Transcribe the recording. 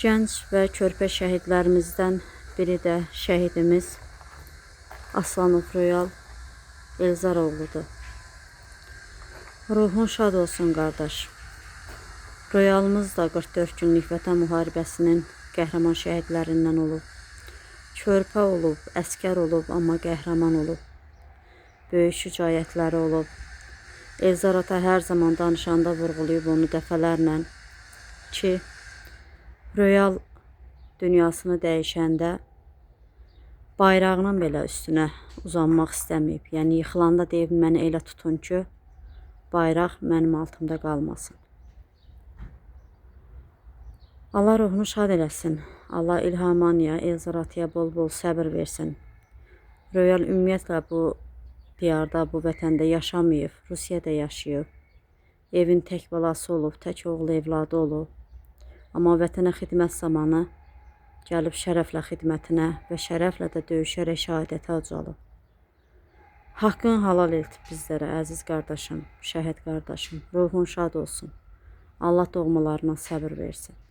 Gənc və körpə şəhidlərimizdən biri də şəhidimiz Aslanov Royal Elzaroğludur. Ruhun şad olsun qardaş. Royalımız da 44 günlük Vətən müharibəsinin qəhrəman şəhidlərindən olub. Körpə olub, əskər olub, amma qəhrəman olub. Böyük şücaətləri olub. Elzar ata hər zaman danışanda vurğulayıb onu dəfələrlə ki, Royal dünyasını dəyişəndə bayrağının belə üstünə uzanmaq istəməyib. Yəni yıxılanda deyib, məni elə tutun ki, bayraq mənim altımda qalmasın. Allah ruhunu şad eləsin. Allah İlhamaniya, Elzar ataya bol-bol səbir versin. Royal ümumiyyətlə bu diyarda, bu vətəndə yaşamayıb, Rusiyada yaşayıb. Evin tək balası olub, tək oğlu evladı olub. Amma vətənə xidmət zamanı gəlib şərəflə xidmətinə və şərəflə də döyüşərək şəhadətə ucalıb. Haqqın halal etib bizlərə, əziz qardaşım, şəhid qardaşım. Ruhun şad olsun. Allah doğmalarına səbir versin.